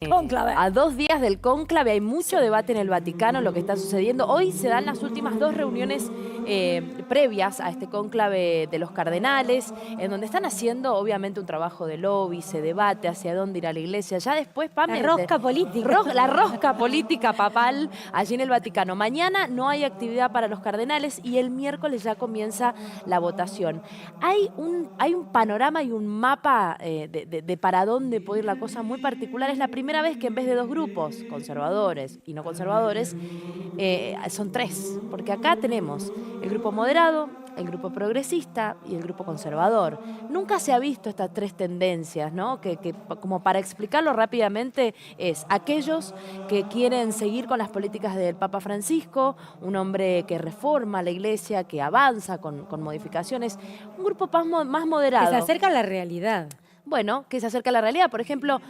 Cónclave. A 2 días del cónclave hay mucho debate en el Vaticano, lo que está sucediendo. Hoy se dan las últimas 2 reuniones previas a este cónclave de los cardenales, en donde están haciendo obviamente un trabajo de lobby, se debate hacia dónde ir a la iglesia. Ya después, Pame, La rosca política. la rosca política papal allí en el Vaticano. Mañana no hay actividad para los cardenales y el miércoles ya comienza la votación. Hay un panorama y un mapa de para dónde puede ir la cosa muy particular. Es la primera vez que en vez de 2 grupos, conservadores y no conservadores, son 3, porque acá tenemos el grupo moderado, el grupo progresista y el grupo conservador. Nunca se ha visto estas 3 tendencias, ¿no? Que como para explicarlo rápidamente, es aquellos que quieren seguir con las políticas del Papa Francisco, un hombre que reforma la iglesia, que avanza con modificaciones, un grupo más moderado. Que se acerca a la realidad. Bueno, que se acerca a la realidad. Por ejemplo,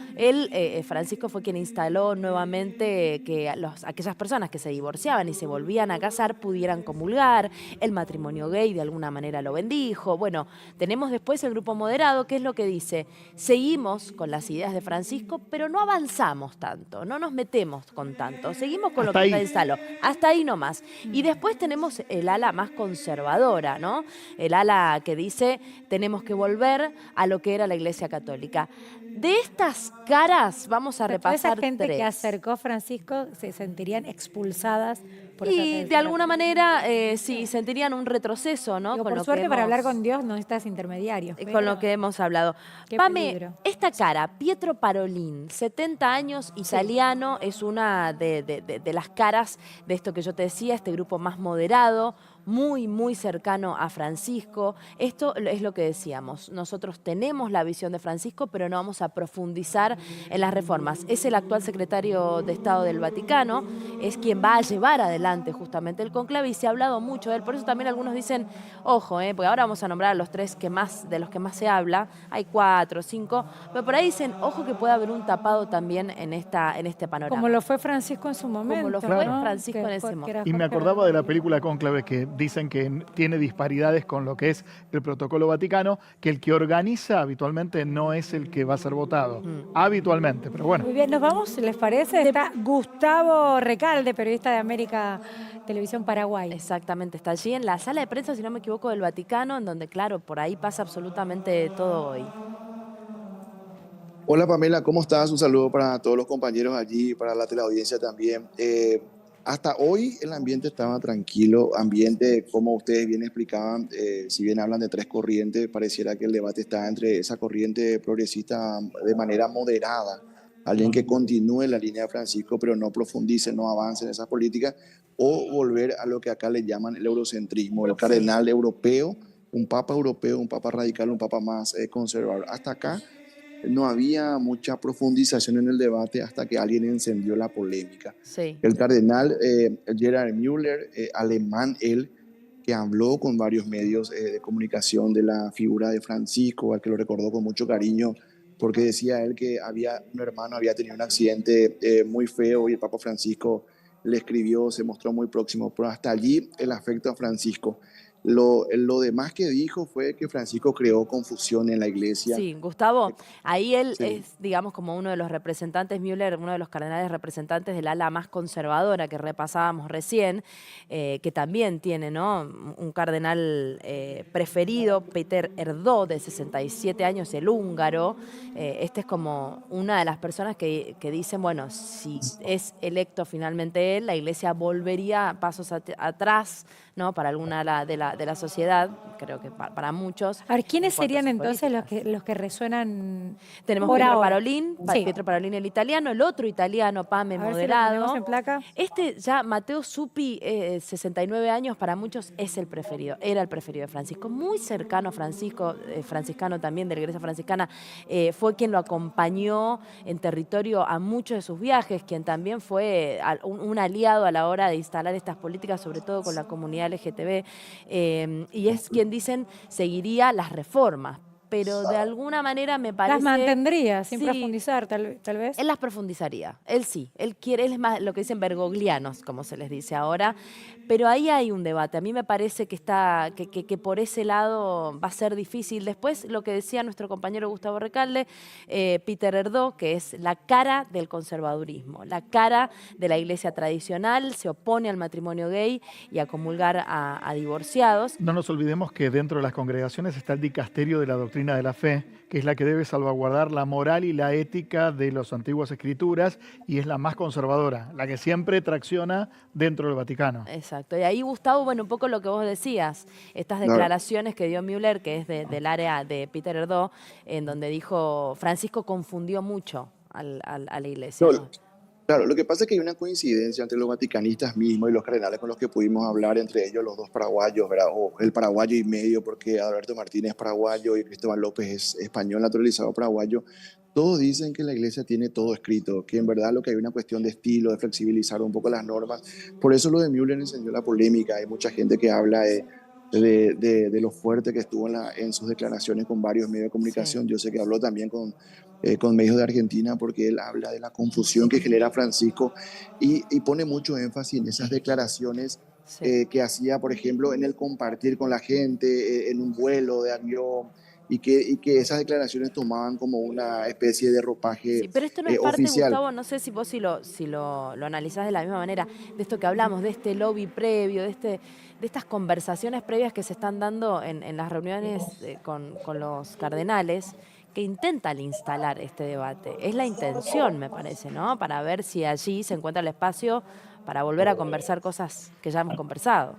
Francisco fue quien instaló nuevamente que aquellas personas que se divorciaban y se volvían a casar pudieran comulgar. El matrimonio gay de alguna manera lo bendijo. Bueno, tenemos después el grupo moderado, que es lo que dice, seguimos con las ideas de Francisco, pero no avanzamos tanto, no nos metemos con tanto, seguimos con lo que está instaló. Hasta ahí nomás. Y después tenemos el ala más conservadora, ¿no? El ala que dice, tenemos que volver a lo que era la Iglesia católica. De estas caras vamos a repasar esa gente 3. que acercó a Francisco se sentirían expulsadas por Y de alguna manera sí, sentirían un retroceso, ¿no? Digo, con por lo suerte que para hablar con Dios no necesitas intermediarios. con lo que hemos hablado. Qué Pame, peligro. esta cara, Pietro Parolin, 70 años, italiano, es una de las caras de esto que yo te decía, este grupo más moderado, muy cercano a Francisco. Esto es lo que decíamos. Nosotros tenemos la visión de Francisco, pero no vamos a profundizar en las reformas. Es el actual secretario de Estado del Vaticano, es quien va a llevar adelante justamente el conclave y se ha hablado mucho de él. Por eso también algunos dicen, ojo, porque ahora vamos a nombrar a los 3 de los que más se habla. Hay 4, 5, pero por ahí dicen, ojo que puede haber un tapado también en este panorama. Como lo fue Francisco en su momento. Como lo fue Francisco en ese momento. Y me acordaba de la película Cónclave, que dicen que tiene disparidades con lo que es el protocolo vaticano, que el que organiza habitualmente no es el que va a ser votado. Habitualmente, pero bueno. Muy bien, nos vamos, ¿les parece? Está Gustavo Recalde, periodista de América Televisión Paraguay. Exactamente, está allí en la sala de prensa, si no me equivoco, del Vaticano, en donde, claro, por ahí pasa absolutamente todo hoy. Hola Pamela, ¿cómo estás? Un saludo para todos los compañeros allí, para la teleaudiencia también. Hasta hoy el ambiente estaba tranquilo, ambiente, como ustedes bien explicaban, si bien hablan de 3 corrientes, pareciera que el debate está entre esa corriente progresista de manera moderada, alguien que continúe la línea de Francisco, pero no profundice, no avance en esas políticas, o volver a lo que acá le llaman el eurocentrismo, el cardenal europeo, un papa radical, un papa más conservador. Hasta acá no había mucha profundización en el debate hasta que alguien encendió la polémica. Sí. El cardenal Gerhard Müller, alemán él, que habló con varios medios de comunicación de la figura de Francisco, al que lo recordó con mucho cariño, porque decía él que un hermano había tenido un accidente muy feo y el Papa Francisco le escribió, se mostró muy próximo, pero hasta allí el afecto a Francisco. Lo demás que dijo fue que Francisco creó confusión en la iglesia. Sí, Gustavo, ahí él Sí. es, digamos, como uno de los representantes, Müller, uno de los cardenales representantes del ala más conservadora que repasábamos recién, que también tiene, ¿no?, un cardenal preferido, Peter Erdó, de 67 años, el húngaro. Este es como una de las personas que dicen, bueno, si es electo finalmente él, la iglesia volvería pasos atrás, ¿no?, para alguna de la sociedad, creo que para muchos. A ver, ¿quiénes serían entonces los que resuenan? Tenemos Pietro Parolin, el italiano, el otro italiano, Pame, A ver si lo moderado. tenemos en placa. Matteo Zuppi, 69 años, para muchos es el preferido, era el preferido de Francisco, muy cercano a Francisco, franciscano también de la iglesia franciscana, fue quien lo acompañó en territorio a muchos de sus viajes, quien también fue un aliado a la hora de instalar estas políticas, sobre todo con la comunidad LGTB, y es quien dicen seguiría las reformas. pero de alguna manera me parece... Las mantendría sin Sí. profundizar, tal vez. Él las profundizaría, él sí, él quiere, él es más lo que dicen bergoglianos, como se les dice ahora, pero ahí hay un debate. A mí me parece que por ese lado va a ser difícil. Después, lo que decía nuestro compañero Gustavo Recalde, Peter Erdó, que es la cara del conservadurismo, la cara de la iglesia tradicional, se opone al matrimonio gay y a comulgar a divorciados. No nos olvidemos que dentro de las congregaciones está el dicasterio de la doctrina de la fe, que es la que debe salvaguardar la moral y la ética de las antiguas escrituras y es la más conservadora, la que siempre tracciona dentro del Vaticano. Exacto. Y ahí, Gustavo, bueno, un poco lo que vos decías, estas Claro. declaraciones que dio Müller, que es del área de Peter Erdó, en donde dijo, Francisco confundió mucho a la iglesia. No, ¿no? claro, lo que pasa es que hay una coincidencia entre los vaticanistas mismos y los cardenales con los que pudimos hablar, entre ellos los dos paraguayos, ¿verdad? O el paraguayo y medio, porque Alberto Martínez es paraguayo y Cristóbal López es español naturalizado paraguayo. Todos dicen que la iglesia tiene todo escrito, que en verdad lo que hay una cuestión de estilo, de flexibilizar un poco las normas. Por eso lo de Müller encendió la polémica. Hay mucha gente que habla de lo fuerte que estuvo en sus declaraciones con varios medios de comunicación. Sí. Yo sé que habló también con medios de Argentina porque él habla de la confusión que genera Francisco y pone mucho énfasis en esas declaraciones Sí. que hacía, por ejemplo, en el compartir con la gente, en un vuelo de avión, y que esas declaraciones tomaban como una especie de ropaje Sí, pero esto no es parte, oficial. Gustavo, no sé si vos lo analizás de la misma manera, de esto que hablamos, de este lobby previo, de estas conversaciones previas que se están dando en las reuniones con los cardenales, que intentan instalar este debate. Es la intención, me parece, ¿no? Para ver si allí se encuentra el espacio para volver a conversar cosas que ya hemos conversado.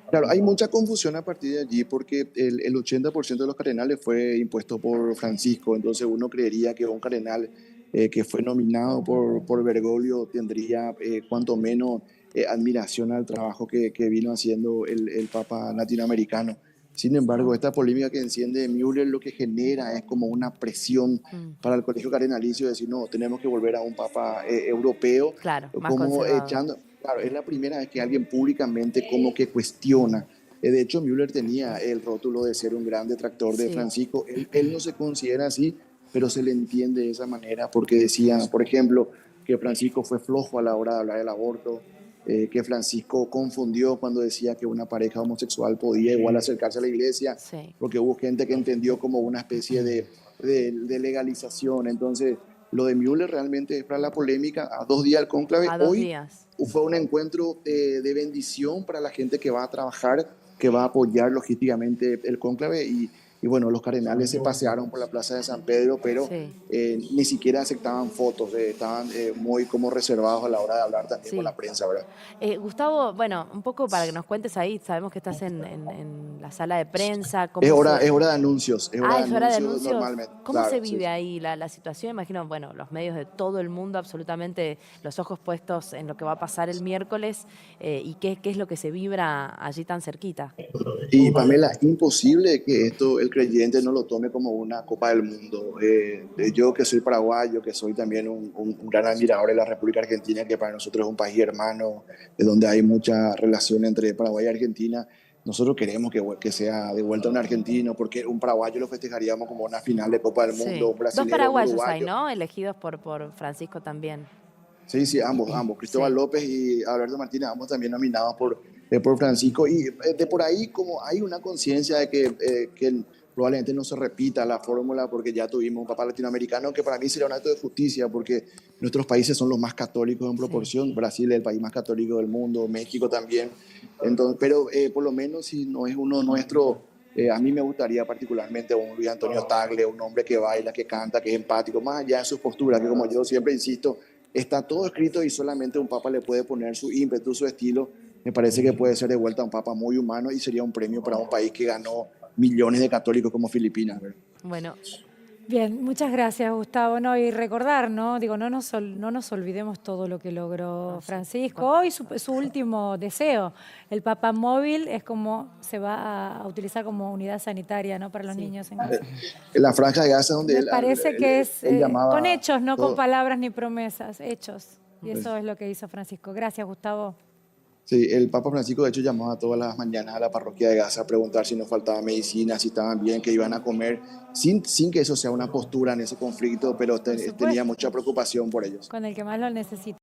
Claro, hay mucha confusión a partir de allí porque el 80% de los cardenales fue impuesto por Francisco, entonces uno creería que un cardenal que fue nominado por Bergoglio tendría cuanto menos admiración al trabajo que vino haciendo el Papa latinoamericano. Sin embargo, esta polémica que enciende Müller lo que genera es como una presión para el colegio cardenalicio de decir, no, tenemos que volver a un Papa europeo, Claro, más como conservador. claro, es la primera vez que alguien públicamente como que cuestiona. De hecho, Müller tenía el rótulo de ser un gran detractor de Sí. Francisco. Él no se considera así, pero se le entiende de esa manera porque decía, por ejemplo, que Francisco fue flojo a la hora de hablar del aborto, que Francisco confundió cuando decía que una pareja homosexual podía igual acercarse a la iglesia, Sí. porque hubo gente que entendió como una especie de legalización. Entonces, lo de Müller realmente es para la polémica. A 2 días del cónclave, A 2 hoy días. fue un encuentro de bendición para la gente que va a trabajar, que va a apoyar logísticamente el cónclave y bueno, los cardenales se pasearon por la plaza de San Pedro, pero Sí. ni siquiera aceptaban fotos, estaban muy como reservados a la hora de hablar también Sí. con la prensa, ¿verdad? Gustavo, bueno, un poco para que nos cuentes ahí, sabemos que estás en la sala de prensa. Es ¿Cómo hora, se... es hora de anuncios, es hora de es hora de anuncios anuncios. normalmente. ¿Cómo Claro, se sí, vive sí. ahí la situación? Imagino, bueno, los medios de todo el mundo, absolutamente los ojos puestos en lo que va a pasar el miércoles y qué es lo que se vibra allí tan cerquita. Y Pamela, imposible que esto el creyente no lo tome como una Copa del Mundo. Yo que soy paraguayo, que soy también un gran admirador de la República Argentina, que para nosotros es un país hermano, donde hay mucha relación entre Paraguay y Argentina, nosotros queremos que sea de vuelta un argentino, porque un paraguayo lo festejaríamos como una final de Copa del Mundo, Sí. un 2 brasileño, un paraguayos hay, uruguayo. ¿no? Elegidos por Francisco también. Sí, sí, ambos. Cristóbal Sí. López y Alberto Martínez, ambos también nominados por Francisco. Y de por ahí, como hay una conciencia de que probablemente no se repita la fórmula, porque ya tuvimos un papa latinoamericano, que para mí sería un acto de justicia, porque nuestros países son los más católicos en proporción. Brasil es el país más católico del mundo, México también. Entonces, pero por lo menos si no es uno nuestro. A mí me gustaría particularmente un Luis Antonio Tagle, un hombre que baila, que canta, que es empático, más allá de sus posturas, que como yo siempre insisto, está todo escrito y solamente un papa le puede poner su ímpetu, su estilo. Me parece que puede ser de vuelta un papa muy humano y sería un premio para un país que ganó millones de católicos como Filipinas, ¿verdad? Bueno, Bien, muchas gracias, Gustavo. No, y recordar, ¿no? Digo, no nos olvidemos todo lo que logró Francisco. Hoy su último deseo, el Papa móvil, es como se va a utilizar como unidad sanitaria, ¿no? Para los Sí. niños en Gaza. En la franja de Gaza donde Me parece que es él llamaba con hechos, no con todo. palabras ni promesas, hechos. Y eso es lo que hizo Francisco. Gracias, Gustavo. Sí, el Papa Francisco de hecho llamó a todas las mañanas a la parroquia de Gaza a preguntar si nos faltaba medicina, si estaban bien, que iban a comer, sin que eso sea una postura en ese conflicto, pero Por tenía supuesto, mucha preocupación por ellos. con el que más lo necesita.